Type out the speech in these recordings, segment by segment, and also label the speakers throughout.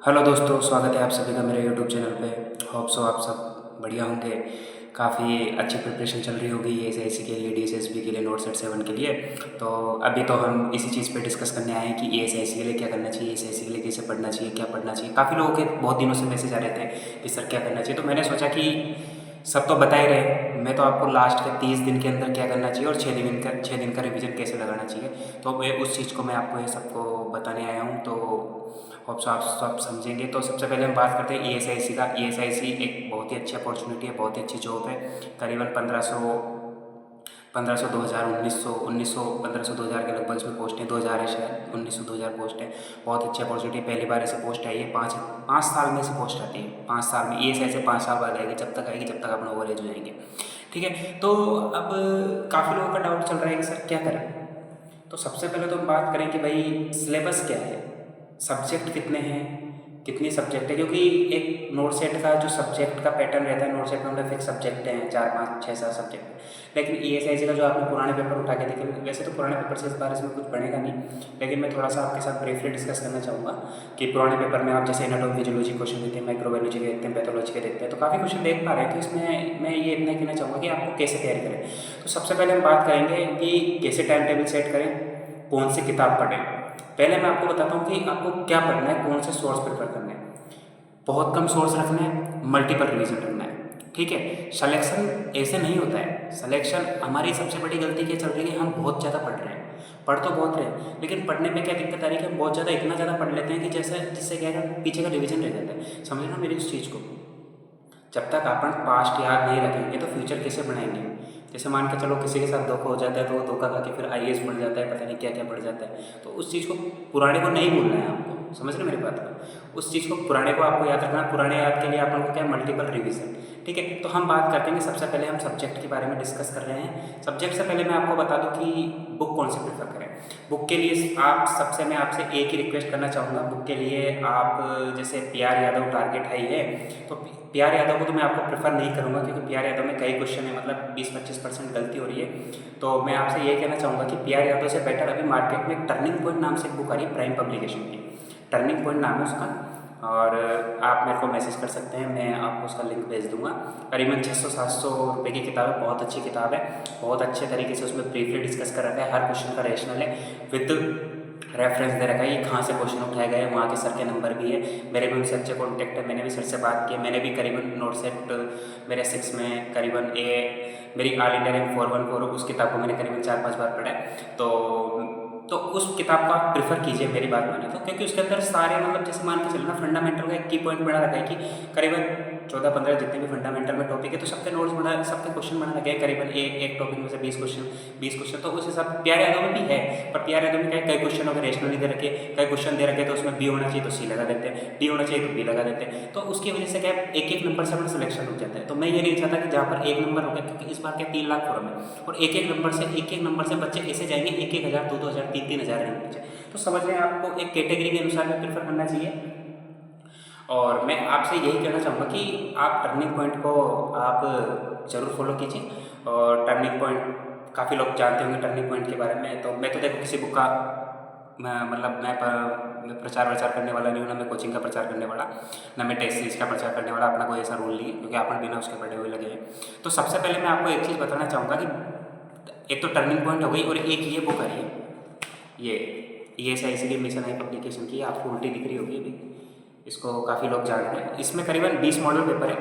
Speaker 1: Hello दोस्तों, स्वागत है आप सभी का मेरे यूट्यूब चैनल पे। होप सो आप सब बढ़िया होंगे। काफ़ी अच्छी प्रिपरेशन चल रही होगी एएसआईसी के लिए, डीएसएसबी के लिए, नोट सेट 7 के लिए। तो अभी तो हम इसी चीज़ पे डिस्कस करने आए हैं कि एएसआईसी के लिए क्या करना चाहिए, एएसआईसी के लिए कैसे पढ़ना चाहिए, क्या पढ़ना चाहिए। काफ़ी लोगों के बहुत दिनों से मैसेज आ रहे थे कि सर क्या करना चाहिए। तो मैंने सोचा कि सब तो बता ही रहे, मैं तो आपको लास्ट के 30 दिन के अंदर क्या करना चाहिए और 6 दिन का रिवीजन कैसे लगाना चाहिए। तो मैं उस चीज़ को मैं आपको ये सबको बताने आया हूँ। तो होप सो आप सब समझेंगे। तो सबसे पहले हम बात करते हैं ईएसआईसी का। ईएसआईसी एक बहुत ही अच्छी अपॉर्चुनिटी है, बहुत ही अच्छी जॉब है। करीबन 1500 2000 1900 1500 2000 के लगभग इसमें पोस्ट है। 2000 है शायद, 1900 2000 पोस्ट है। बहुत अच्छी अपॉर्चुनिटी, पहली बार ऐसे पोस्ट आई है। पाँच पाँच साल में से पोस्ट आती है, 5 साल में। ईएसआई से 5 साल बाद आएगी, जब तक आएगी जब तक अपना ओवर एज हो जाएंगे। ठीक है। तो अब काफ़ी लोगों का डाउट चल रहा है कि सर क्या करें। तो सबसे पहले तो हम बात करें कि भाई सिलेबस क्या है, सब्जेक्ट कितने हैं, कितनी सब्जेक्ट है। क्योंकि एक नोट सेट का जो सब्जेक्ट का पैटर्न रहता है, नोट सेट में मतलब फिक्स सब्जेक्ट हैं 4 5 6 7 सब्जेक्ट। लेकिन ईएसआईसी का जो आपने पुराने पेपर उठा के देखे, वैसे तो पुराने पेपर से इस बार इसमें कुछ बनेगा नहीं, लेकिन मैं थोड़ा सा आपके साथ ब्रीफली डिस्कस करना चाहूँगा कि पुराने पेपर में आप जैसे एनाटॉमी फिजियोलॉजी क्वेश्चन देते हैं, माइक्रोबायोलॉजी के देखते हैं, पैथोलॉजी के देखते हैं, तो काफ़ी क्वेश्चन देख पा रहे हैं। तो इसमें मैं ये इतना कहना चाहूँगा कि आपको कैसे तैयारी करें। तो सबसे पहले हम बात करेंगे कि कैसे टाइम टेबल सेट करें, कौन सी किताब पढ़ें। पहले मैं आपको बताता हूँ कि आपको क्या पढ़ना है, कौन से सोर्स प्रेफर करने हैं। बहुत कम सोर्स रखना है, मल्टीपल रिवीजन रखना है। ठीक है। सिलेक्शन ऐसे नहीं होता है। सिलेक्शन हमारी सबसे बड़ी गलती क्या चल रही है, हम बहुत ज़्यादा पढ़ रहे हैं। पढ़ तो बहुत रहे हैं, लेकिन पढ़ने में क्या दिक्कत आ रही है कि हम बहुत ज़्यादा इतना ज़्यादा पढ़ लेते हैं कि जैसे जिससे क्या है, पीछे का रिवीजन रह जाता है। समझ ना मेरी उस चीज़ को। जब तक अपन पास्ट याद नहीं रखेंगे तो फ्यूचर कैसे बनाएंगे। जैसे मान के चलो किसी के साथ धोखा हो जाता है, तो वो धोखा खा के फिर आईएएस बढ़ जाता है, पता नहीं क्या क्या बढ़ जाता है। तो उस चीज़ को, पुराने को नहीं भूलना है आपको। समझ रहे मेरी बात को। उस चीज़ को, पुराने को आपको याद रखना। पुराने याद के लिए अपन को क्या है, मल्टीपल रिवीजन। ठीक है। तो हम बात करते हैं कि सबसे पहले हम सब्जेक्ट के बारे में डिस्कस कर रहे हैं। सब्जेक्ट से पहले मैं आपको बता दूं कि बुक कौन सी प्रेफर करें। बुक के लिए आप सबसे, मैं आपसे एक ही रिक्वेस्ट करना चाहूँगा। बुक के लिए आप जैसे पीआर यादव टारगेट हाई है, तो पीआर यादव को तो मैं आपको प्रेफर नहीं करूँगा, क्योंकि पीआर यादव में कई क्वेश्चन है, मतलब 20-25% गलती हो रही है। तो मैं आपसे ये कहना चाहूँगा कि पीआर यादव से बेटर अभी मार्केट में टर्निंग पॉइंट नाम से एक बुक आ रही है, प्राइम पब्लिकेशन की। टर्निंग पॉइंट नाम है उसका, और आप मेरे को मैसेज कर सकते हैं, मैं आपको उसका लिंक भेज दूंगा। करीबन 600-700 रुपये की किताब है, बहुत अच्छी किताब है। बहुत अच्छे तरीके से उसमें ब्रीफली डिस्कस कर रखा है, हर क्वेश्चन का रेशनल है, विद रेफरेंस दे रखा है, ये कहाँ से क्वेश्चन उठाए गए, वहाँ के सर के नंबर भी है। मेरे भी उनसे अच्छे कॉन्टैक्ट है, मैंने भी सर से बात की है। मैंने भी करीबन नोट सेट मेरे 6 में करीबन मेरी ऑल इंडिया रैंक 414, उस किताब को मैंने करीबन 4-5 बार पढ़ा है। तो उस किताब को आप प्रेफर कीजिए, मेरी बात माने तो, क्योंकि उसके अंदर सारे, मतलब जैसे मान के चलना, फंडामेंटल का एक की पॉइंट बना रखा है कि करीबन 14-15 जितने भी फंडामेंटल में टॉपिक है, तो सबके नोट्स बना, सबके क्वेश्चन बना रखे हैं। करीबन एक टॉपिक में से 20 क्वेश्चन, तो उस हिसाब पीआर यादव में भी है। पर पीआर यादव में क्या, कई क्वेश्चन अगर रेशनल नहीं दे रखे, कई क्वेश्चन दे रखे, तो उसमें बी होना चाहिए तो सी लगा देते हैं, डी होना चाहिए तो बी लगा देते हैं। तो उसकी वजह से क्या, एक एक नंबर से अपना सिलेक्शन हो जाता है। तो मैं ये नहीं चाहता कि जहाँ पर एक नंबर हो गया, क्योंकि इस बार के 3 लाख फॉर्म है, और एक एक नंबर से बच्चे ऐसे जाएंगे, 1-1 हज़ार, 2-2 हज़ार, 3-3 हज़ार रैंक नीचे। तो समझ रहे हैं, आपको एक कैटेगरी के अनुसार में प्रेफर करना चाहिए। और मैं आपसे यही कहना चाहूँगा कि आप टर्निंग पॉइंट को आप ज़रूर फॉलो कीजिए। और टर्निंग पॉइंट काफ़ी लोग जानते होंगे टर्निंग पॉइंट के बारे में। तो मैं तो देखो किसी बुक का, मैं प्रचार वचार करने वाला नहीं हूँ, ना मैं कोचिंग का प्रचार करने वाला, ना मैं टेस्ट सीरीज का प्रचार करने वाला। अपना कोई ऐसा रूल नहीं है, क्योंकि अपन बिना उसके पढ़े हुए लगे हैं। तो सबसे पहले मैं आपको एक चीज़ बताना चाहूँगा कि एक तो टर्निंग पॉइंट हो गई, और एक ये बुक आ रही है, ये ऐसा इसीलिए मिशन है पब्लिकेशन की, आपको उल्टी दिख रही होगी अभी। इसको काफ़ी लोग जानते हैं। इसमें करीबन 20 मॉडल पेपर है,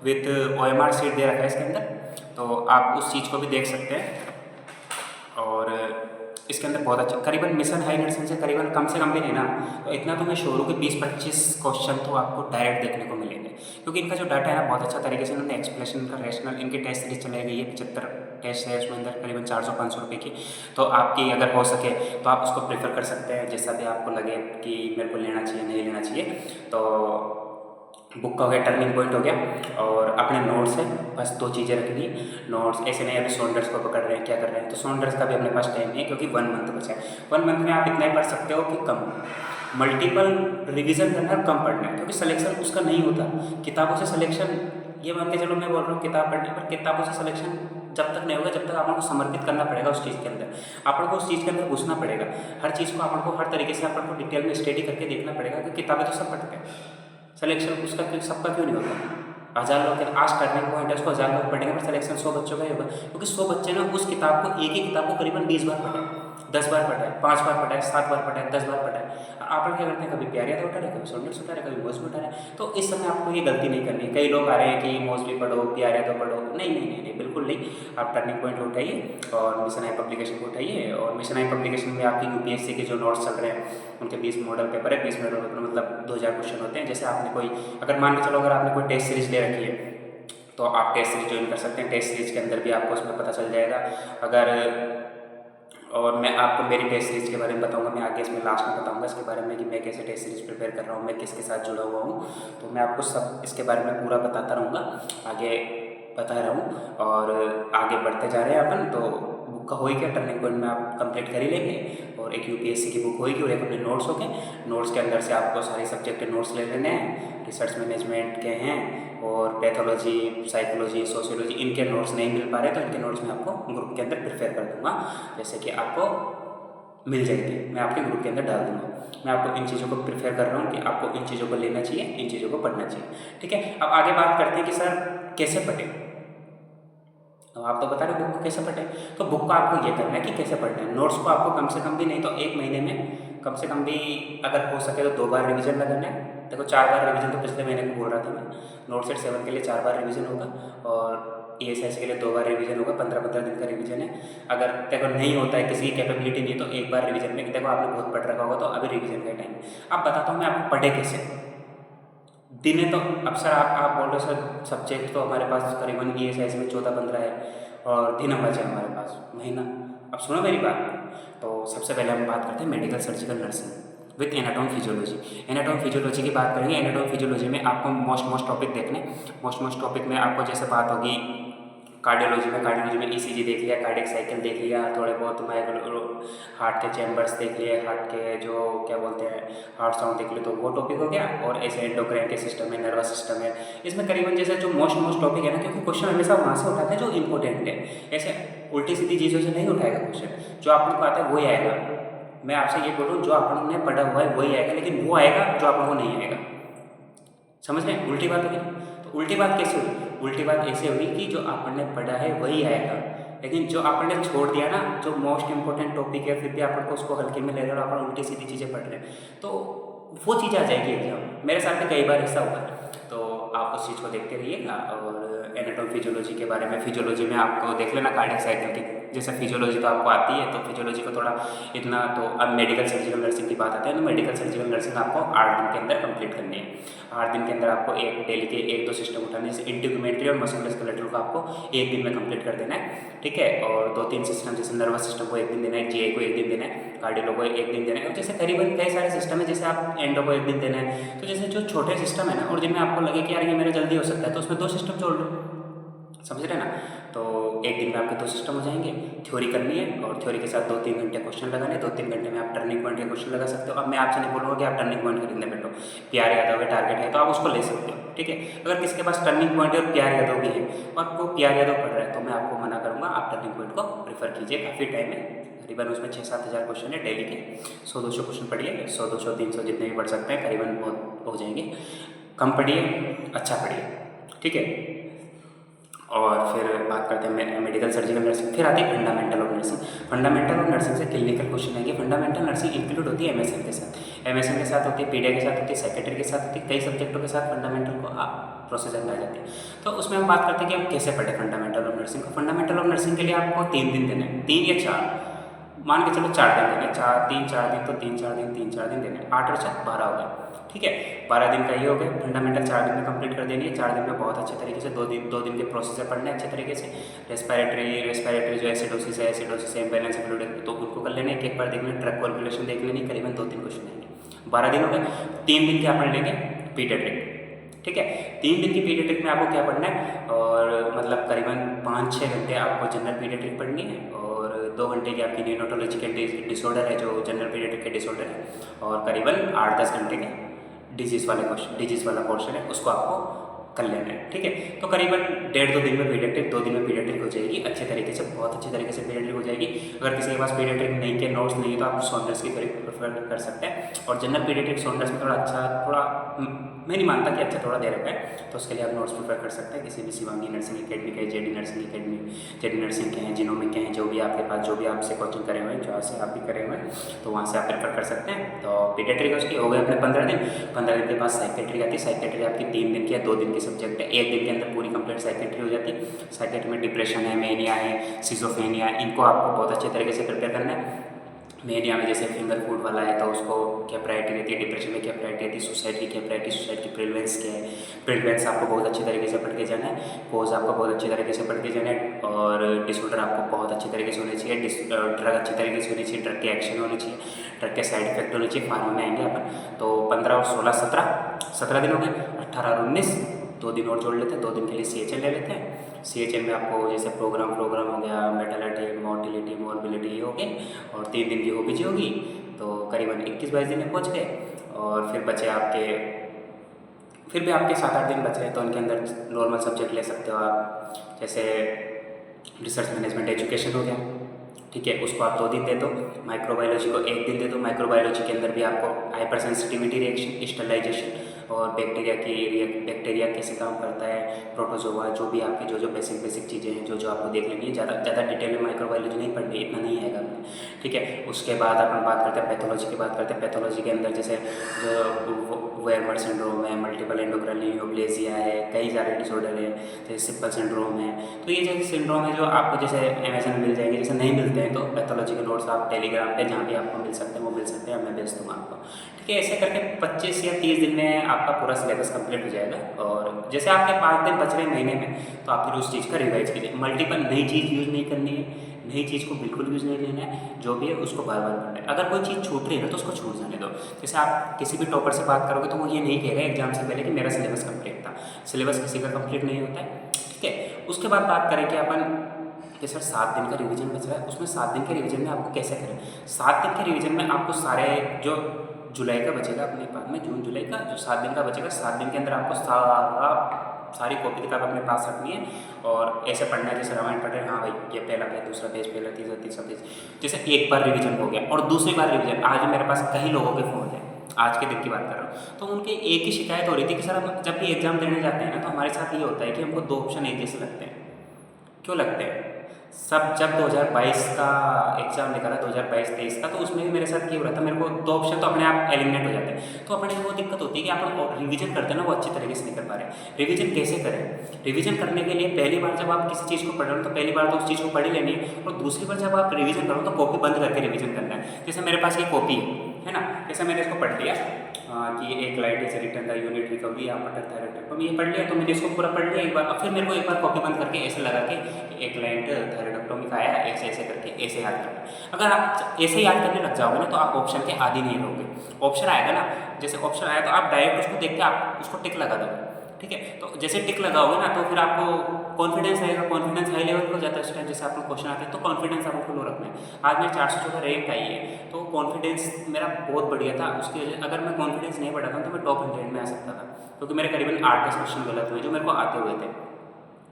Speaker 1: विद ओएमआर सीट दे रखा है इसके अंदर, तो आप उस चीज़ को भी देख सकते हैं। और इसके अंदर बहुत अच्छा, करीबन मिशन हाई नर्सिंग से करीबन कम से कम भी नहीं ना, तो इतना तो मैं श्योर हूँ कि 20-25 क्वेश्चन तो आपको डायरेक्ट देखने को मिलेंगे। क्योंकि इनका जो डाटा है ना, बहुत अच्छा तरीके से इन्होंने एक्सप्लेनेशन का, रैशनल, इनके टेस्ट सीरीज चलाई गई है, 75 टेस्ट है उसमें अंदर, करीबन 400-500 रुपये की। तो आपकी अगर हो सके तो आप उसको प्रेफर कर सकते हैं, जैसा भी आपको लगे कि मेरे को लेना चाहिए, नहीं लेना चाहिए। तो बुक का हो गया, टर्निंग पॉइंट हो गया, और अपने नोट्स है, बस 2 चीज़ें रखनी है। नोट्स ऐसे नहीं अभी सॉन्डर्स को पकड़ रहे हैं, क्या कर रहे हैं, तो सॉन्डर्स का भी अपने पास टाइम नहीं है, क्योंकि 1 मंथ बचा है। 1 मंथ में आप इतना ही पढ़ सकते हो कि कम, मल्टीपल रिवीजन करना है, कम पढ़ना है, क्योंकि सिलेक्शन उसका नहीं होता। किताबों से सिलेक्शन, ये मान के चलो मैं बोल रहा हूँ किताब पढ़ने पर, किताबों से सिलेक्शन जब तक नहीं होगा जब तक आपको समर्पित करना पड़ेगा उस चीज़ के अंदर, आपको उस चीज़ के अंदर घुसना पड़ेगा, हर चीज़ को आपको हर तरीके से आपको डिटेल में स्टडी करके देखना पड़ेगा, क्योंकि किताबें तो सब पढ़ते हैं, सिलेक्शन उसका सबका क्यों नहीं होता। 1000 लोग के आज टर्निंग पॉइंट है, उसको 1000 लोग पढ़ेंगे पर सिलेक्शन 100 बच्चों का ही होगा, क्योंकि 100 बच्चे ना उस किताब को एक ही किताब को करीबन 20 बार पढ़े, 10 बार पढ़ा है, 5 बार पढ़ा है, 7 बार पढ़ा है, 10 बार पढ़ा है। आप लोग क्या करते हैं, कभी प्यार याद उठा रहे, कभी सोनेट्स उठा रहे, कभी मोस्टली उठा रहे। तो इस समय आपको ये गलती नहीं करनी। कई लोग आ रहे हैं कि मोस्टली पढ़ो, प्यार याद पढ़ो, नहीं नहीं नहीं नहीं, बिल्कुल नहीं। आप टर्निंग पॉइंट उठाइए और मिशन आई पब्लिकेशन को उठाइए, और मिशन आई पब्लिकेशन में आपकी यूपीएससी के जो नोट्स चल रहे हैं उनके 20 मॉडल पेपर है, 20 मॉडल पेपर मतलब 2000 क्वेश्चन होते हैं। जैसे आपने कोई, अगर मान के चलो अगर आपने कोई टेस्ट सीरीज ले रखी है तो आप टेस्ट सीरीज ज्वाइन कर सकते हैं, टेस्ट सीरीज के अंदर भी आपको उसमें पता चल जाएगा। अगर और मैं आपको मेरी टेस्ट सीरीज के बारे में बताऊंगा, मैं आगे इसमें लास्ट में बताऊंगा इसके बारे में कि मैं कैसे टेस्ट सीरीज प्रिपेयर कर रहा हूँ, मैं किसके साथ जुड़ा हुआ हूँ, तो मैं आपको सब इसके बारे में पूरा बताता रहूँगा, आगे बता रहा हूँ। और आगे बढ़ते जा रहे हैं अपन, तो बुक का हो ही क्या, टर्निंग पॉइंट में आप कंप्लीट कर ही लेंगे, और एक यूपीएससी की बुक होगी और एक अपने नोट्स हो गए। नोट्स के अंदर से आपको सारे सब्जेक्ट के नोट्स ले लेने हैं, रिसर्च मैनेजमेंट के हैं और पैथोलॉजी, साइकोलॉजी, सोशियोलॉजी, इनके नोट्स नहीं मिल पा रहे तो इनके नोट्स मैं आपको ग्रुप के अंदर प्रिफेयर कर दूंगा, जैसे कि आपको मिल जाएंगे, मैं आपके ग्रुप के अंदर डाल दूंगा। मैं आपको इन चीज़ों को प्रिफेयर कर रहा हूँ कि आपको इन चीज़ों को लेना चाहिए, इन चीज़ों को पढ़ना चाहिए। ठीक है, अब आगे बात करते हैं कि सर कैसे पढ़ें। तो आप तो बता रहे बुक को कैसे पढ़ें, तो बुक को आपको ये करना है कि कैसे पढ़ना है। नोट्स को आपको कम से कम भी नहीं तो 1 महीने में कम से कम भी अगर हो सके तो 2 बार रिवीजन लगाना है। देखो 4 बार रिवीजन तो पिछले महीने को बोल रहा था मैं, नोट सेट 7 के लिए 4 बार रिवीजन होगा और ESIC के लिए 2 बार रिवीजन होगा, 15-15 दिन का रिवीजन है। अगर देखो नहीं होता है, किसी की कैपेबिलिटी नहीं तो 1 बार रिवीजन में, देखो आपने बहुत पढ़ रखा होगा तो अभी रिवीजन का टाइम। अब बताता हूँ मैं आपको पढ़े कैसे। दिन है तो अब सर आप बोल रहे हो सर सब्जेक्ट तो हमारे पास करीबन ESIC में 14-15 है और दिन बचे हमारे पास महीना। अब सुनो मेरी बात, तो सबसे पहले हम बात करते हैं medical surgical nursing with anatomy physiology. Anatomy physiology की बात करेंगे। एनाटॉम फिजियोलॉजी में आपको मोस्ट टॉपिक देखने, मोस्ट टॉपिक में आपको जैसे बात होगी कार्डियोलॉजी में ECG देख लिया, कार्डियक साइकिल देख लिया, थोड़े बहुत हार्ट के चैम्बर्स देख लिए, हार्ट के जो क्या बोलते हैं हार्ट साउंड देख लिए, तो वो टॉपिक हो गया। और ऐसे एंडोक्राइन के सिस्टम है, नर्वस सिस्टम है, इसमें करीबन जैसे जो मोस्ट टॉपिक है ना, क्योंकि क्वेश्चन हमेशा वहाँ से उठाते हैं जो इंपॉर्टेंट है, ऐसे उल्टी सीधी चीज़ों से नहीं उठाएगा क्वेश्चन। जो आपको आता है वही आएगा। मैं आपसे ये बोलूँ जो आपने पढ़ा हुआ है वही आएगा, लेकिन वो आएगा जो आपको नहीं आएगा। समझ रहे हैं, उल्टी बात होगी। तो उल्टी बात कैसे हुई, उल्टी बात ऐसे हुई कि जो आपने पढ़ा है वही आएगा, लेकिन जो आपने छोड़ दिया ना, जो मोस्ट इंपॉर्टेंट टॉपिक है, फिर भी आपको उसको हल्के में ले रहे हो, आप उल्टी सीधी चीज़ें पढ़ रहे हैं, तो वो चीज़ें आ जाएगी एग्जाम। मेरे साथ में कई बार ऐसा हुआ है, तो आप उस चीज़ को देखते रहिएगा। और एनाटॉम फिजियोलॉजी के बारे में, फिजियोलॉजी में आपको देख लेना कार्डियक साइकिल की, जैसे फिजियोलॉजी तो आपको आती है, तो फिजियोलॉजी को थोड़ा इतना तो अब मेडिकल सर्जिकल नर्सिंग की बात आती है, तो मेडिकल सर्जिकल नर्सिंग आपको 8 दिन के अंदर कंप्लीट करनी है। 8 दिन के अंदर आपको एक डेली के 1-2 सिस्टम उठाने, जैसे इंटीग्यूमेंट्री और मस्कुलोस्केलेटल को आपको 1 दिन में कंप्लीट कर देना है। ठीक है, और 2-3 सिस्टम जैसे नर्वस सिस्टम को 1 दिन देना है, GI को 1 दिन देना है, कार्डियो को 1 दिन देना है, और जैसे करीबन कई सारे सिस्टम है, जैसे आप एंडो को 1 दिन देना है। तो जैसे जो छोटे सिस्टम है ना, और जिनमें आपको लगे कि यार ये मेरा जल्दी हो सकता है, तो उसमें 2 सिस्टम जोड़ लो, समझ रहे ना। तो 1 दिन में आपके 2 सिस्टम हो जाएंगे। थ्योरी करनी है और थ्योरी के साथ 2-3 घंटे क्वेश्चन लगाने, 2-3 घंटे में आप टर्निंग पॉइंट के क्वेश्चन लगा सकते हो। अब मैं आपसे नहीं बोलूँगा कि आप टर्निंग पॉइंट खरीदने बैठो, प्यार यादव है टारगेट है तो आप उसको ले सकते हो। ठीक है, अगर किसी के पास टर्निंग पॉइंट और प्यार यादव भी है और वो प्यार यादव पढ़ रहा है, तो मैं आपको मना करूँगा, आप टर्निंग पॉइंट को प्रीफर कीजिए। काफ़ी टाइम है, करीबन उसमें 6-7 हज़ार क्वेश्चन है डेली के, 100-200 क्वेश्चन पढ़िए, 100-200-300 जितने भी पढ़ सकते हैं करीबन बहुत हो जाएंगे। कम पढ़िए, अच्छा पढ़िए। ठीक है, और फिर बात करते हैं मेडिकल सर्जिकल नर्सिंग। फिर आती है fundamental of nursing. Fundamental of nursing से क्लिनिकल क्वेश्चन आएंगे। फंडामेंटल नर्सिंग इंक्लूड होती है MSN के साथ, MSN के साथ होती है, पीडिया के साथ होती है, सेक्रेटरी के साथ होती है, कई सब्जेक्टों के साथ फंडामेंटल को आप प्रोसीजर में आ जाती है। तो उसमें हम बात करते हैं कि हम कैसे पढ़े फंडामेंटल ऑफ नर्सिंग को। फंडामेंटल ऑफ नर्सिंग के लिए आपको 3 दिन देने हैं, 3 या 4, मान के चलो 4 दिन देने, 3-4 दिन तो 3-4 दिन देने, 8 और 4 12 हो गए। ठीक है, 12 दिन का ये हो गया। फंडामेंटल 4 दिन में कंप्लीट कर देनी है। 4 दिन में बहुत अच्छे तरीके से 2 दिन के प्रोसीजर पढ़ने अच्छे तरीके से। रेस्पिरेटरी जो एसिडोसिस है, इम्बैलेंस फ्लूइड, तो उनको कर लेने, एक बार देख लेना, ट्रक कैलकुलेशन देख लेनी, करीबन 2-3 क्वेश्चन आएंगे। 12 दिन हो गए। 3 दिन के आप पढ़ लेंगे पीडियाट्रिक। ठीक है, 3 दिन की पीडियाट्रिक में आपको क्या पढ़ना है, और मतलब करीबन 5-6 घंटे आपको जनरल पीडियाट्रिक पढ़नी है, और 2 घंटे की आपकी न्यूरोलॉजी के डिसऑर्डर है जो जनरल पीडियाट्रिक के डिसऑर्डर है, और करीबन 8-10 घंटे के डिजीज़ वाला पोर्शन है, उसको आपको कर लेना है, ठीक है। तो करीबन 1.5-2 दिन में पीडियाट्रिक, 2 दिन में पीडियाट्रिक हो जाएगी अच्छे तरीके से, बहुत अच्छे तरीके से पीडियाट्रिक हो जाएगी। अगर किसी के पास पीडियाट्रिक नहीं के नोट्स नहीं है तो आप सॉन्डर्स की प्रेफर कर सकते हैं। और जनरल पीडियाट्रिक सॉन्डर्स में थोड़ा अच्छा, थोड़ा मैं नहीं मानता कि अच्छा थोड़ा दे रखा है, तो उसके लिए आप नोट्स प्रेफर कर सकते हैं किसी भी शिवांगी नर्सिंग एकेडमी के, JD nursing academy, JD nursing के हैं, जिनोमिक के हैं, जो भी आपके पास, जो भी आपसे कोचिंग करे हुए हैं, जहाँ से आप भी करे हुए हैं, तो वहाँ से आप प्रेफर कर सकते हैं। तो पीडियाट्रिक उसकी हो गए अपने 15 दिन। 15 दिन के बाद साइकेट्री आती है। साइकेट्री आपकी 3 दिन की या 2 दिन की सब्जेक्ट है, 1 दिन के अंदर पूरी कंप्लीट साइकेट्री हो जाती है। साइकेट्री में डिप्रेशन है, मेनिया है, सिजोफ्रेनिया, इनको आपको बहुत अच्छे तरीके से प्रिपेयर करना है। मेनिया में जैसे फिंगर फूड वाला है तो उसको क्या प्रायोरिटी रहती है, डिप्रेशन में क्या प्रायोरिटी रहती है, सुसाइड की क्या प्रायोरिटी, सुसाइड की प्रिवेलेंस क्या है। प्रिवेलेंस आपको बहुत अच्छे तरीके से पढ़ के जाना है, कोज आपको बहुत अच्छे तरीके से पढ़ के जाना है, और डिसऑर्डर आपको बहुत अच्छे तरीके से होने चाहिए, ड्रग अच्छी तरीके से होनी चाहिए, ड्रग के एक्शन होने चाहिए, ड्रग के साइड इफेक्ट होने चाहिए। फार्मा में आएंगे अपन, तो 15 और 16 17 दिन हो गए। 18 और 19 2 दिन और जोड़ लेते हैं, 2 दिन के लिए CHL ले लेते हैं। CHL में आपको जैसे प्रोग्राम हो गया, मेटालिटी, मोटिलिटी, मोबिलिटी ये हो गए, और 3 दिन की OBG होगी, तो करीबन 21-22 दिन में पहुँच गए। और फिर बचे आपके, फिर भी आपके 7-8 दिन बच रहे, तो उनके अंदर नॉर्मल सब्जेक्ट ले सकते हो आप, जैसे रिसर्च मैनेजमेंट एजुकेशन हो गया, ठीक है, उसको आप 2 दिन दे दो। माइक्रोबायोलॉजी को 1 दिन दे दो। माइक्रोबायोलॉजी के अंदर भी आपको हाइपर सेंसिटिविटी रिएक्शन, स्टरलाइजेशन और बैक्टीरिया कैसे काम करता है, प्रोटोजोआ, जो भी आपकी जो बेसिक चीज़ें हैं, जो आपको देख लेनी है। ज़्यादा डिटेल में माइक्रोबायोलॉजी नहीं पढ़नी, इतना नहीं आएगा आपने, ठीक है। उसके बाद अपन बात करते हैं पैथोलॉजी की, बात करते हैं पैथोलॉजी के अंदर जैसे जो वेरमर सिंड्रोम है, मल्टीपल एंडोक्राइन न्यूरोप्लेजिया है, कई सारे डिसऑर्डर है, जैसे सिंपल सिंड्रोम है। तो ये जो सिंड्रोम है जो आपको जैसे अमेजन मिल जाएंगे, जैसे नहीं मिलते हैं तो पैथोलॉजी के नोट्स आप टेलीग्राम पे जहाँ भी आपको मिल सकते हैं वो मिल सकते हैं, मैं भेज दूँगा आपको, ठीक है। ऐसे करके 25 या 30 दिन में आपका पूरा सिलेबस कंप्लीट हो जाएगा। और जैसे आपके 5 दिन बच रहे महीने में, तो आप फिर उस चीज़ का रिवाइज कीजिए। मल्टीपल नई चीज़ यूज़ नहीं करनी है, नई चीज़ को बिल्कुल यूज़ नहीं लेना है, जो भी है उसको बार बार पढ़ना है। अगर कोई चीज़ छूट रही है ना तो उसको छूट जाने दो। जैसे आप किसी भी टॉपर से बात करोगे तो वो ये नहीं कहेगा एग्जाम से पहले कि मेरा सिलेबस कंप्लीट था। सिलेबस किसी का कंप्लीट नहीं होता है, ठीक है। उसके बाद बात करें कि अपन कि सर 7 दिन का रिवीजन बच रहा है, उसमें 7 दिन के रिवीजन में आपको कैसे करें। 7 दिन के रिवीजन में आपको सारे जो जुलाई का बचेगा अपने पास में, जून जुलाई का जो 7 दिन का बचेगा, 7 दिन के अंदर आपको सारी कॉपी किताब अपने पास रखनी है और ऐसे पढ़ना है जैसे रामायण पढ़ रहे हैं, हाँ भाई ये पहला पेज, दूसरा पेज, पहला तीसरा पेज, जैसे एक बार रिवीजन हो गया। और दूसरी बार रिवीजन, आज मेरे पास कई लोगों के फ़ोन है, आज के दिन की बात कर रहा हूँ, तो उनके एक ही शिकायत हो रही थी कि सर हम जब भी एग्ज़ाम देने जाते हैं ना तो हमारे साथ ये होता है कि हमको 2 ऑप्शन एक जैसे लगते हैं। क्यों लगते हैं? सब जब 2022 का एग्ज़ाम निकाला, 2022-23 का, तो उसमें भी मेरे साथ क्या हो रहा था, मेरे को 2 ऑप्शन तो अपने आप एलिमिनेट हो जाते हैं। तो अपने को वो दिक्कत होती है कि अपन रिवीजन करते हैं ना, वो अच्छी तरीके से नहीं कर पा रहे। रिवीजन कैसे करें? रिवीजन करने के लिए पहली बार जब आप किसी चीज़ को पढ़ रहे हो तो पहली बार तो उस चीज़ को पढ़ ही लेनी है, और दूसरी बार जब आप रिवीजन करो तो कॉपी बंद करके रिवीजन करना है। जैसे मेरे पास ये कॉपी है ना, जैसे मैंने इसको पढ़ लिया कि एक light is return the unit recovery after thyroidectomy, ये पढ़ लिया, तो मैंने इसको पूरा पढ़ लिया एक बार। फिर मेरे को एक बार कॉपी बंद करके ऐसे लगा के एक लाइट थायराइडेक्टोमी का आया, ऐसे ऐसे करके ऐसे याद करना। अगर आप ऐसे याद करने लग जाओगे ना तो आप ऑप्शन के आदी नहीं रहोगे। ऑप्शन आएगा ना, जैसे ऑप्शन आया तो आप डायरेक्ट उसको देख के आप उसको टिक लगा दोगे, ठीक है। तो जैसे टिक लगाओगे ना तो फिर आपको कॉन्फिडेंस रहेगा, कॉन्फिडेंस हाई लेवल हो जाता है उस टाइम, जैसे आपको क्वेश्चन आते हैं तो कॉन्फिडेंस आपको लो रखना है। आज मेरे 414 रैंक आई है, तो कॉन्फिडेंस मेरा बहुत बढ़िया था। उसकी वजह, अगर मैं कॉन्फिडेंस नहीं बढ़ाता तो मैं टॉप 100 में आ सकता था, क्योंकि मेरे करीबन 8-10 क्वेश्चन गलत हुए जो मेरे को आते हुए थे,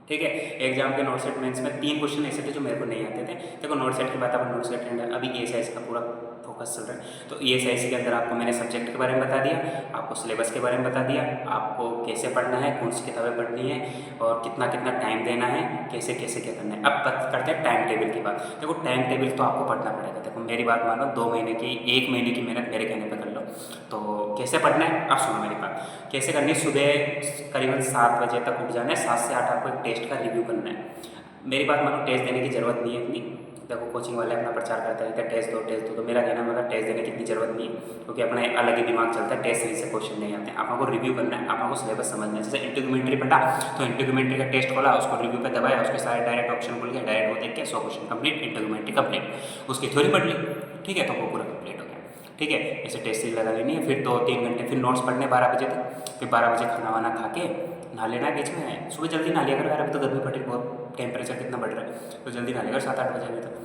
Speaker 1: ठीक है। एग्जाम के नोट सेट मेंस में 3 क्वेश्चन ऐसे थे जो मेरे को नहीं आते थे। देखो नोट सेट की बात, अपन नोट सेट एंड अभी ESIC का पूरा फोकस चल रहा है, तो ESIC के अंदर आपको मैंने सब्जेक्ट के बारे में बता दिया, आपको सिलेबस के बारे में बता दिया, आपको कैसे पढ़ना है, कौन सी किताबें पढ़नी है और कितना कितना टाइम देना है, कैसे कैसे क्या करना है। अब बात करते हैं टाइम टेबल की बात। देखो टाइम टेबल तो आपको पढ़ना पड़ेगा। देखो मेरी बात मानो, 2 महीने की 1 महीने की मेहनत मेरे कहने पर कर लो। तो कैसे पढ़ना है आप सुनो मेरी बात, कैसे करनी है। सुबह करीबन 7 बजे तक उठ जाना है, 7 से 8 आपको एक टेस्ट का रिव्यू करना है। मेरी बात मानो, टेस्ट देने की ज़रूरत नहीं है इतनी। देखो कोचिंग वाले अपना प्रचार करते रहते हैं टेस्ट दो, तो मेरा कहना मतलब टेस्ट देने की इतनी ज़रूरत नहीं है, क्योंकि अपना अलग ही दिमाग चलता है, टेस्ट सीरीज से क्वेश्चन नहीं आते हैं। आप को रिव्यू करना है, आप को सिलेबस समझना है। जैसे इंटीग्यूमेंट्री पढ़ा तो इंटीग्यूमेंट्री का टेस्ट खोला, उसको रिव्यू पे दबाया, उसके सारे डायरेक्ट ऑप्शन खुल गया, डायरेक्ट वो देख के 100 क्वेश्चन कंप्लीट, इंटीग्यूमेंट्री कंप्लीट। उसकी थ्योरी पढ़ ली, ठीक है, तो वो पूरा कंप्लीट हो गया, ठीक है। ऐसे टेस्ट सीरीज लगा लेनी है। फिर 2-3 घंटे फिर नोट्स पढ़ने 12 बजे तक, फिर 12 बजे खाना वाना खा के नहा लेना है। बीच में सुबह जल्दी नहा लिया करो यार, अभी तो गर्मी पड़ रही, बहुत टेम्परेचर कितना बढ़ रहा है, तो जल्दी नहा लिया करो 7-8 बजे अभी तक।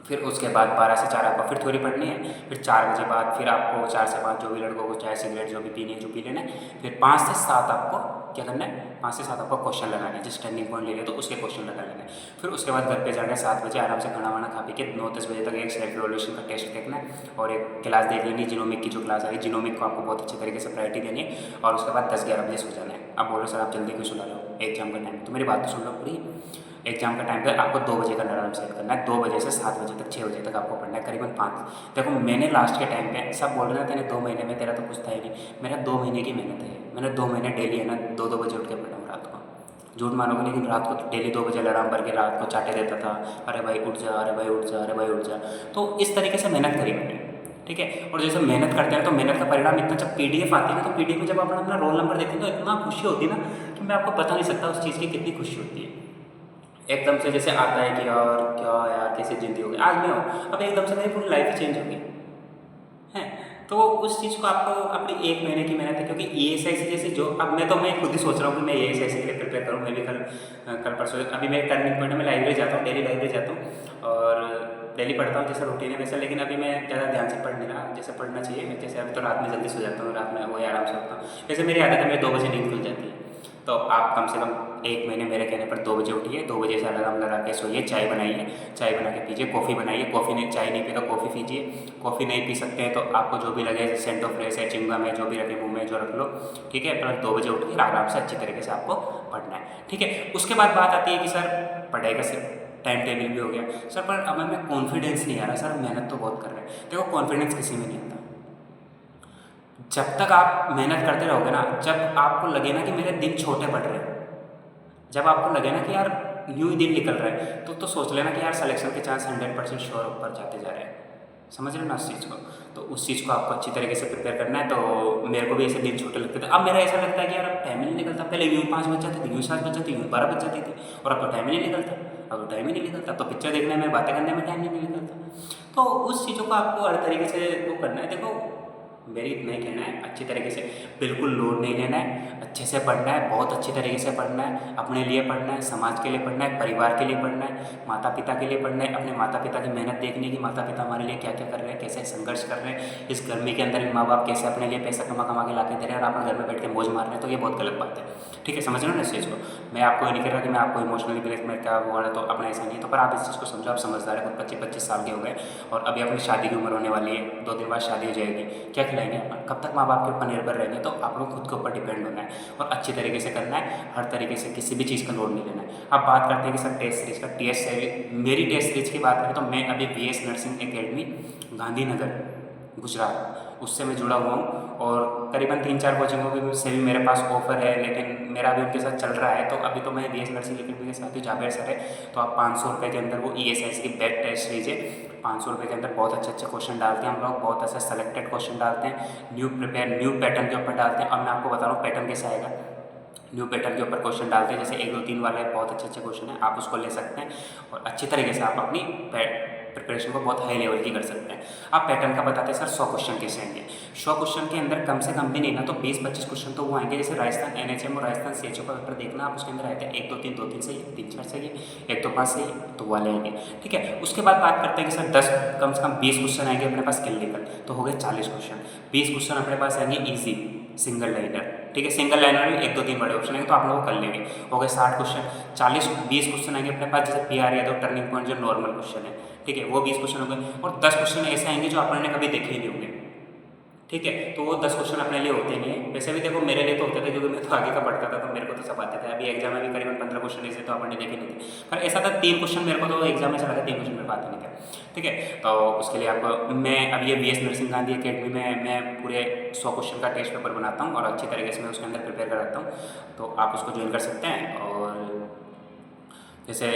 Speaker 1: फिर उसके बाद 12 से 4 आपको फिर थ्योरी पढ़नी है। फिर 4 बजे बाद फिर आपको 4 से 5 जो भी लड़कों को चाय सिगरेट जो भी पीनी है जो पी लेना है। फिर 5 से 7 आपको क्या करना है, 5 से 7 आपको क्वेश्चन लगाने हैं, जिस टर्निंग पॉइंट ले रहे हो तो उसके क्वेश्चन लगा लेना है। फिर उसके बाद घर पे जाना है 7 बजे, आराम से खाना वाना खा पी के 9-10 बजे तक एक सेल्फ इवैल्यूएशन का टेस्ट देखना है और एक क्लास देख लेनी है, जिनोमिक की जो क्लास आ रही है, जिनोमिक को आपको बहुत अच्छे तरीके से प्रायोरिटी देनी है और उसके बाद 10-11 बजे सो जाना है। अब बोलो सर आप जल्दी क्यों सुला रहे हो, एग्जाम का टाइम, तो मेरी बात तो सुन लो पूरी। एग्जाम का टाइम पे आपको 2 बजे का अलार्म सेट करना है, 2 बजे से 7 बजे तक, 6 बजे तक आपको पढ़ना है, करीबन 5। देखो मैंने लास्ट के टाइम पे सब बोल रहे थे तेरे 2 महीने में तेरा तो कुछ था ही नहीं, मेरा 2 महीने की मेहनत है, मैंने 2 महीने डेली है ना 2-2 बजे उठ के पढ़ा हूँ रात को, झूठ मानोगे लेकिन रात को डेली 2 बजे अलार्म भर के रात को चाटे देता था, अरे भाई उठ जा, अरे भाई उठ जा, अरे भाई उठ जा। तो इस तरीके से मेहनत करी मैंने, ठीक है। और जैसे मेहनत करते हैं तो मेहनत का परिणाम इतना, जब PDF आती है ना तो PDF में जब अपन अपना रोल नंबर देखते हैं तो इतना खुशी होती है ना कि मैं आपको बता नहीं सकता उस चीज़ की कितनी खुशी होती है। एकदम से जैसे आता है कि यार क्या यार कैसे जिंदगी हो गई, आज मैं हूँ, अब एकदम से मेरी पूरी लाइफ ही चेंज हो गई है। तो उस चीज़ को आपको अपनी 1 महीने की मेहनत है, क्योंकि ESIC जैसे जो अब मैं खुद ही सोच रहा हूँ कि मैं ESIC के लिए प्रिपेयर करूँ, मैं भी कल परसों, अभी मैं टर्निंग पॉइंट में लाइब्रेरी जाता हूँ, डेली लाइब्रेरी जाता हूँ और डेली पढ़ता हूँ, जैसा रूटीन है वैसा। लेकिन अभी मैं ज़्यादा ध्यान से पढ़ नहीं रहा जैसे पढ़ना चाहिए, जैसे अभी तो रात में जल्दी सो जाता हूँ, रात में वही आराम से उठता हूँ। जैसे मेरी आदत है, मेरी 2 बजे नींद खुल जाती है, तो आप कम से कम 1 महीने मेरे कहने पर 2 बजे उठिए, 2 बजे से अलार्म लगा के सोइए, चाय बनाइए, चाय बना के पीजिए, कॉफ़ी बनाइए, कॉफ़ी नहीं, चाय नहीं पी तो कॉफ़ी पीजिए, कॉफ़ी नहीं पी सकते हैं तो आपको जो भी लगे सेंट ऑफ फ्रेश है, चिंगम है, जो भी रखे मुँह में जो रख लो, ठीक है। पर 2 बजे उठ के आराम से अच्छी तरीके से आपको पढ़ना है, ठीक है। उसके बाद बात आती है कि सर पढ़ाई का टाइम टेबल भी हो गया सर, पर अब हमें कॉन्फिडेंस नहीं आ रहा सर, मेहनत तो बहुत कर रहे हैं। देखो कॉन्फिडेंस किसी में नहीं आता, जब तक आप मेहनत करते रहोगे ना, जब आपको लगे ना कि मेरे दिन छोटे पड़ रहे हैं, जब आपको लगे ना कि यार यूँ ही दिन निकल रहा है, तो सोच लेना कि यार सिलेक्शन के चांस 100% श्योर ऊपर जाते जा रहे हैं। समझ रहे हो ना उस चीज़ को, तो उस चीज़ को आपको अच्छी तरीके से प्रिपेयर करना है। तो मेरे को भी ऐसे दिन छोटे लगते थे, अब मेरा ऐसा लगता है कि यार अब टाइम ही नहीं निकलता, पहले यूँ 5 बज जाते थे, यूँ 7 बज जाते, यूँ 12 बज जाती थी, और अब तो टाइम ही नहीं निकलता, अब तो टाइम ही नहीं निकलता, अब तो पिक्चर देखने में, बातें करने में टाइम नहीं निकलता। तो उस चीज़ों को आपको हर तरीके से वो करना है। देखो मेरी इतना ही कहना है, अच्छी तरीके से बिल्कुल लोड नहीं लेना है, अच्छे से पढ़ना है, बहुत अच्छी तरीके से पढ़ना है, अपने लिए पढ़ना है, समाज के लिए पढ़ना है, परिवार के लिए पढ़ना है, माता पिता के लिए पढ़ना है, अपने माता पिता की मेहनत देखने की, माता पिता हमारे लिए क्या क्या कर रहे हैं, कैसे संघर्ष कर रहे हैं, इस गर्मी के अंदर माँ बाप कैसे अपने लिए पैसा कमा कमा के ला के दे रहे हैं और अपने घर में बैठ के मौज मार रहे हैं, तो ये बहुत गलत बात है, ठीक है। समझ रहे हो ना इस चीज़ को, मैं आपको ये नहीं कह रहा कि मैं आपको इमोशनली ब्लैकमेल क्या हुआ है, तो अपना ऐसा नहीं है, तो पर आप इस चीज़ को समझो, आप समझदार है, खुद 25-25 साल के हो गए और अभी अपनी शादी की उम्र होने वाली है, 2 दिन बाद शादी हो जाएगी, क्या खिलाएंगे अपन, कब तक माँ बाप के ऊपर निर्भर रहेंगे। तो आप लोग खुद के ऊपर डिपेंड होना है और अच्छी तरीके से करना है, हर तरीके से किसी भी चीज़ का लोड नहीं लेना है। अब बात करते हैं कि सर टेस्ट सीरीज का, टेस्ट सीरीज, मेरी टेस्ट सीरीज की बात करें तो मैं अभी BS nursing academy Gandhinagar Gujarat, उससे मैं जुड़ा हुआ हूँ और करीबन 3-4 कोचिंगों के से भी मेरे पास ऑफर है, लेकिन मेरा भी उनके साथ चल रहा है। तो अभी तो मैं BS नर्सिंग एकेडमी के साथ ही, जावेद सर है, तो आप 500 रुपये के अंदर वो ESIC की बैक टेस्ट लीजिए, 500 रुपये के अंदर बहुत अच्छे अच्छे क्वेश्चन डालते हैं हम लोग, बहुत अच्छा सेलेक्टेड क्वेश्चन डालते हैं, न्यू पैटर्न के ऊपर डालते हैं। और मैं आपको बता रहा हूँ पैटर्न कैसा आएगा, न्यू पैटर्न के ऊपर क्वेश्चन डालते हैं, जैसे 1, 2, 3 वाले बहुत अच्छे अच्छे क्वेश्चन हैं, आप उसको ले सकते हैं और अच्छी तरीके से आप अपनी प्रिपरेशन को बहुत हाई लेवल की कर सकते हैं। आप पैटर्न का बताते हैं सर 100 क्वेश्चन कैसे आएंगे, 100 क्वेश्चन के अंदर कम से कम भी नहीं ना तो 20-25 क्वेश्चन तो वो आएंगे, जैसे राजस्थान NHM और राजस्थान CHO का पेपर देखना आप, उसके अंदर आए थे 1, 2, 3, 2, 3 सही है, 3, 4 सही है, 1, 2, 5 सही है, तो वाले आएंगे, ठीक है। उसके बाद बात करते हैं कि सर 10 कम से कम 20 क्वेश्चन आएंगे अपने पास क्लिनिकल, तो हो गए 40 क्वेश्चन, 20 क्वेश्चन अपने पास आएंगे ईजी सिंगल लाइनर, ठीक है। सिंगल लाइनर में 1, 2, 3 बड़े ऑप्शन आएंगे तो आप लोग कर लेंगे, हो गए 60 क्वेश्चन। 20 क्वेश्चन आएंगे अपने पास, जैसे PR यादव टर्निंग पॉइंट जो नॉर्मल क्वेश्चन है, ठीक है, वो 20 क्वेश्चन हो गए और 10 क्वेश्चन ऐसे आएंगे जो आपने कभी देखे ही नहीं होंगे, ठीक है। तो वो 10 क्वेश्चन अपने लिए होते नहीं है, वैसे भी देखो मेरे लिए तो होते थे क्योंकि मैं तो आगे का पढ़ता था तो मेरे को तो सब आते थे। अभी एग्जाम में भी करीबन 15 क्वेश्चन ऐसे तो आपने देखे नहीं थे, पर ऐसा था 3 क्वेश्चन मेरे को तो एग्जाम में चला था, 3 क्वेश्चन मेरे को आते नहीं थे, ठीक है। तो उसके लिए आपको मैं अब ये BS नर्सिंग गांधी एकेडमी में मैं पूरे 100 क्वेश्चन का टेस्ट पेपर बनाता हूँ और अच्छी तरीके से मैं उसके अंदर प्रिपेयर कराता हूँ, तो आप उसको ज्वाइन कर सकते हैं। और जैसे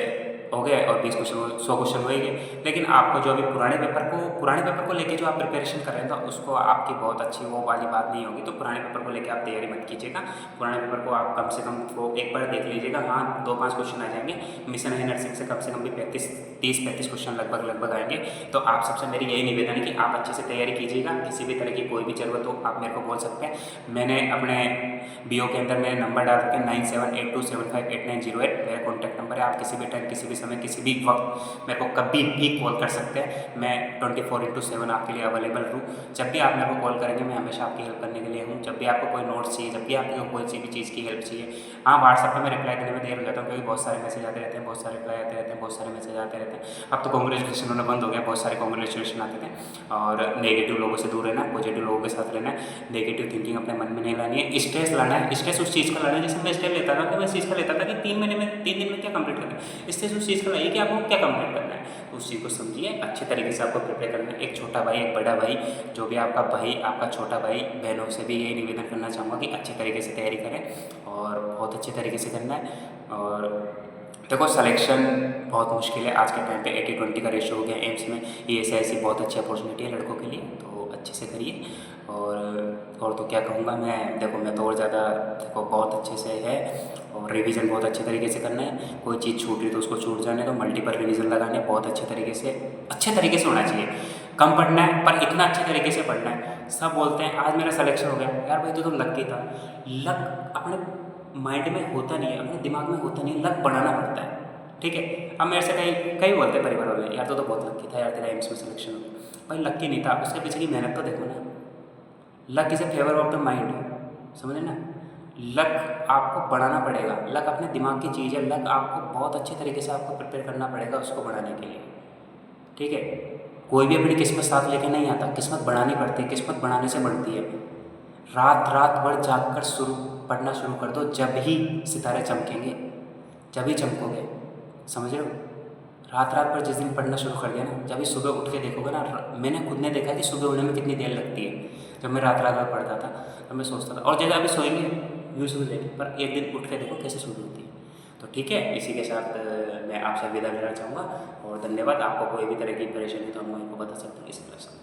Speaker 1: हो गए और 20 क्वेश्चन 100 क्वेश्चन होएंगे, लेकिन आपको जो अभी पुराने पेपर को लेके जो आप प्रिपरेशन कर रहे हैं तो उसको आपकी बहुत अच्छी वो वाली बात नहीं होगी, तो पुराने पेपर को लेके आप तैयारी मत कीजिएगा। पुराने पेपर को आप कम से कम वो एक बार देख लीजिएगा, हाँ 2-5 क्वेश्चन आ जाएंगे, मिशन है नर्सिंग से कम भी 30-35 क्वेश्चन लगभग आएंगे। तो आप सबसे मेरी यही निवेदन है कि आप अच्छे से तैयारी कीजिएगा, किसी भी तरह की कोई भी जरूरत हो आप मेरे को बोल सकते हैं। मैंने अपने BO के अंदर मेरे नंबर डाल रखे हैं 9782758908, मेरा कॉन्टैक्ट नंबर है, आप किसी भी टाइम किसी भी समय किसी भी वक्त मेरे को कभी भी कॉल कर सकते हैं। मैं 24/7 आपके लिए अवेलेबल हूँ। जब भी आप मेरे को कॉल करेंगे मैं हमेशा आपकी हेल्प करने के लिए हूँ। जब भी आपको कोई नोट्स चाहिए, जब भी आपको कोई सी भी चीज़ की हेल्प चाहिए। हाँ, व्हाट्सएप पे मैं रिप्लाई देने में देर हो जाता हूँ क्योंकि बहुत सारे मैसेज आते रहते हैं, बहुत सारे रिप्लाई आते रहते हैं, बहुत सारे मैसेज आते रहते हैं। अब तो कांग्रेचुलेशन होना बंद हो गया, बहुत सारे कांग्रेचुलेशन आते थे। और नेगेटिव लोगों से दूर रहना, पॉजिटिव लोगों के साथ रहना है। नेगेटिव थिंकिंग अपने मन में नहीं लानी है। स्ट्रेस लाना है, स्ट्रेस उस चीज़ का लाना है जैसे मैं स्ट्रेस लेता था, तो मैं इस चीज़ का लेता था कि 3 दिन में क्या कंप्लीट करना है। स्ट्रेस उस चीज़ का लाइए कि आपको क्या कंप्लीट करना है, तो उस चीज़ को समझिए, अच्छे तरीके से आपको प्रिपेयर करना है। एक छोटा भाई, एक बड़ा भाई, जो भी आपका भाई, आपका छोटा भाई, बहनों से भी यही निवेदन करना चाहूँगा कि अच्छे तरीके से तैयारी करें और बहुत अच्छे तरीके से करना है। और देखो, सिलेक्शन बहुत मुश्किल है आज के टाइम पे। 80-20 का रेशो हो गया एम्स में। ये ऐसी बहुत अच्छी अपॉर्चुनिटी है लड़कों के लिए, तो अच्छे से करिए। और तो क्या कहूँगा मैं, देखो मैं तो और ज़्यादा, देखो बहुत अच्छे से है और रिवीजन बहुत अच्छे तरीके से करना है। कोई चीज़ छूट रही तो उसको छूट जाने दो, मल्टीपल रिवीजन लगाने, बहुत अच्छे तरीके से होना चाहिए। कम पढ़ना है पर इतना अच्छे तरीके से पढ़ना है। सब बोलते हैं आज मेरा सिलेक्शन हो गया, यार भाई तो तुम लकी था। लक अपने माइंड में होता नहीं है, अपने दिमाग में होता नहीं है, लक बनाना पड़ता है। ठीक है, अब मेरे से कई कई बोलते हैं परिवार वाले, यार तो बहुत लकी था यार, तेरा एम्स में सिलेक्शन हो गया। भाई लकी नहीं था, उसके पीछे की मेहनत तो देखो ना। Luck is a favour of the mind, समझे ना। लक आपको बढ़ाना पड़ेगा, लक अपने दिमाग की चीज़ है। लक आपको बहुत अच्छे तरीके से आपको प्रिपेयर करना पड़ेगा उसको बढ़ाने के लिए। ठीक है, कोई भी अपनी किस्मत साथ लेके नहीं आता, किस्मत बढ़ानी पड़ती है, किस्मत बढ़ाने से बढ़ती है। रात भर जाग कर पढ़ना शुरू कर दो, जब ही सितारे चमकेंगे, जब ही चमकोगे, समझ रहे हो। रात भर जिस दिन पढ़ना शुरू कर दिया ना, जब भी सुबह उठ के देखोगे ना, मैंने खुद ने देखा कि सुबह होने में कितनी देर लगती है। जब मैं रात भर पढ़ता था तब मैं सोचता था, और जैसे अभी सोएंगे यूँ सुबह देखें, पर एक दिन उठ के देखो कैसे सुबह होती है। तो ठीक है, इसी के साथ मैं आपसे विदा लेना चाहूँगा और धन्यवाद। आपको कोई भी तरह की परेशानी तो हम वहीं को बता सकते हैं इस तरह से।